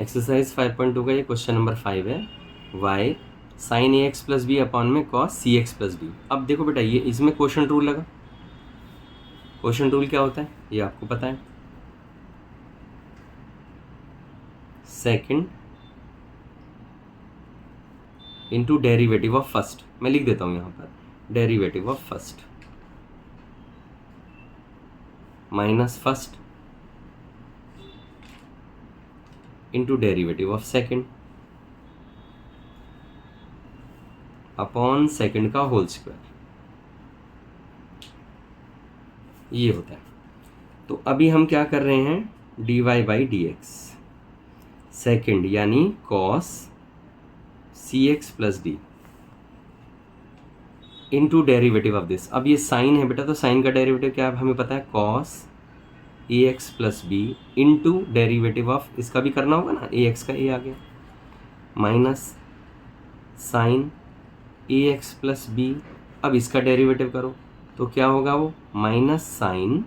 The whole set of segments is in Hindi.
एक्सरसाइज 5.2 का ये क्वेश्चन नंबर 5 है। y साइन ए एक्स प्लस बी अपॉन में cos c x plus B. अब देखो बेटा, ये इसमें क्वोशंट रूल लगा। क्वोशंट रूल क्या होता है ये आपको पता है। Second into derivative of first, मैं लिख देता हूँ यहाँ पर, derivative of first minus first into derivative of second upon second का होल स्क्वायर, ये होता है। तो अभी हम क्या कर रहे हैं, dy by d x second यानी cos c x plus d into derivative of this. अब ये साइन है बेटा, तो साइन का डेरिवेटिव क्या है हमें पता है, cos a x plus b into derivative of इसका भी करना होगा ना, ए एक्स का ए आ गया, माइनस साइन ए एक्स प्लस बी। अब इसका डेरिवेटिव करो तो क्या होगा, वो माइनस साइन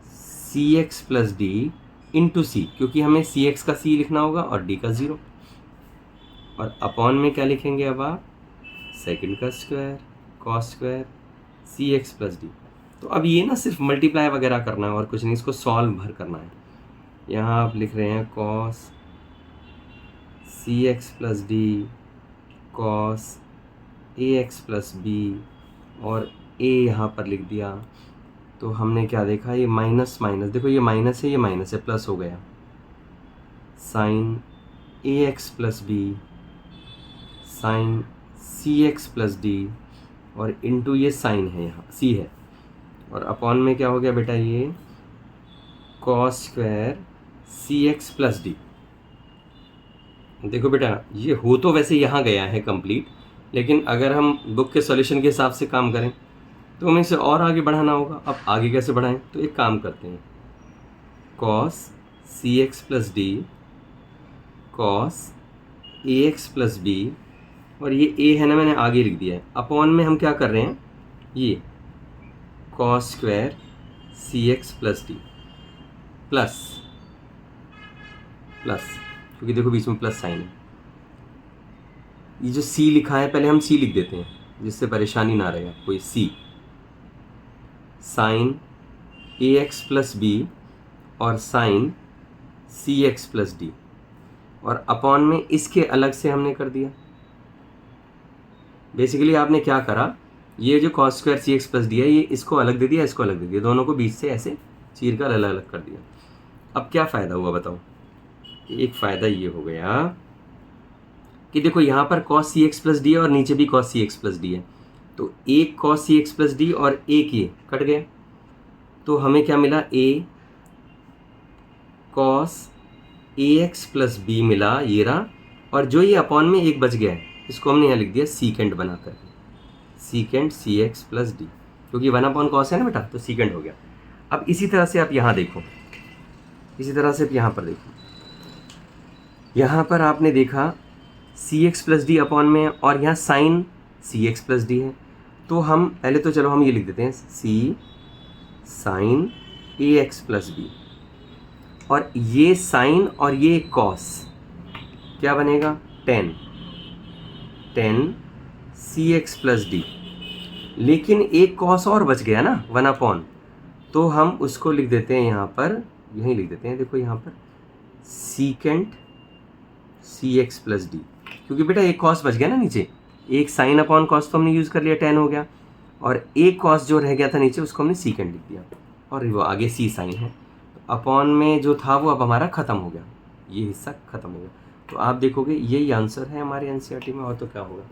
सी एक्स प्लस डी इंटू सी, क्योंकि हमें सी एक्स का सी लिखना होगा और डी का ज़ीरो, और अपॉन में क्या लिखेंगे अब आप, सेकंड का square cos square c x plus D. तो अब ये ना सिर्फ मल्टीप्लाई वगैरह करना है और कुछ नहीं, इसको सॉल्व भर करना है। यहाँ आप लिख रहे हैं cos c x plus D cos a x plus B और ए यहाँ पर लिख दिया। तो हमने क्या देखा, ये माइनस माइनस, देखो ये माइनस है, ये माइनस है, प्लस हो गया, साइन ए एक्स प्लस बी साइन सी एक्स प्लस डी और इंटू ये साइन है, यहाँ सी है, और अपॉन में क्या हो गया बेटा, ये cos square c x plus D. देखो बेटा, ये हो तो वैसे यहाँ गया है कंप्लीट, लेकिन अगर हम बुक के सॉल्यूशन के हिसाब से काम करें तो हमें इसे और आगे बढ़ाना होगा। अब आगे कैसे बढ़ाएं, तो एक काम करते हैं, cos c x plus D cos a x plus B, और ये ए है ना, मैंने आगे लिख दिया है, अपॉन में हम क्या कर रहे हैं, ये cos square c x plus d plus plus, क्योंकि देखो बीच में प्लस साइन है, ये जो सी लिखा है पहले हम सी लिख देते हैं जिससे परेशानी ना रहे कोई, सी साइन ए एक्स प्लस बी और साइन सी एक्स प्लस डी, और अपॉन में इसके अलग से हमने कर दिया। बेसिकली आपने क्या करा, ये जो cos square c x plus D है, ये इसको अलग दे दिया, इसको अलग दे दिया, दोनों को बीच से ऐसे चीर कर अलग अलग कर दिया। अब क्या फ़ायदा हुआ बताओ, एक फ़ायदा ये हो गया कि देखो यहाँ पर cos c x plus D है और नीचे भी cos c x plus D है, तो एक cos c x plus D और एक ये कट गए, तो हमें क्या मिला, ए cos a x plus B मिला, ये रहा, और जो ये अपॉन में एक बच गया है इसको हमने यहाँ लिख दिया सीकेंड बनाकर, सीकेंड सी एक्स प्लस डी, क्योंकि वन अपॉन कॉस है ना बेटा, तो सीकेंड हो गया। अब इसी तरह से आप यहाँ देखो, इसी तरह से आप यहाँ पर देखो, यहाँ पर आपने देखा सी एक्स प्लस डी अपॉन में, और यहाँ साइन सी एक्स प्लस डी है, तो हम पहले तो चलो हम ये लिख देते हैं, सी साइन ए एक्स प्लस बी, और ये साइन और ये कॉस क्या बनेगा, टेन सी एक्स प्लस डी, लेकिन एक कॉस और बच गया ना, वन अपॉन, तो हम उसको लिख देते हैं यहाँ पर, यहीं लिख देते हैं, देखो यहाँ पर सीकेंट सी एक्स प्लस डी, क्योंकि बेटा एक कॉस बच गया ना नीचे, एक साइन अपॉन कॉस तो हमने यूज़ कर लिया, टेन हो गया, और एक कॉस जो रह गया था नीचे उसको हमने सीकेंट लिख दिया, और वो आगे सी साइन है, तो अपॉन में जो था वो अब हमारा ख़त्म हो गया, ये हिस्सा ख़त्म हो गया। तो आप देखोगे यही आंसर है हमारे एनसीईआरटी में, और तो क्या होगा।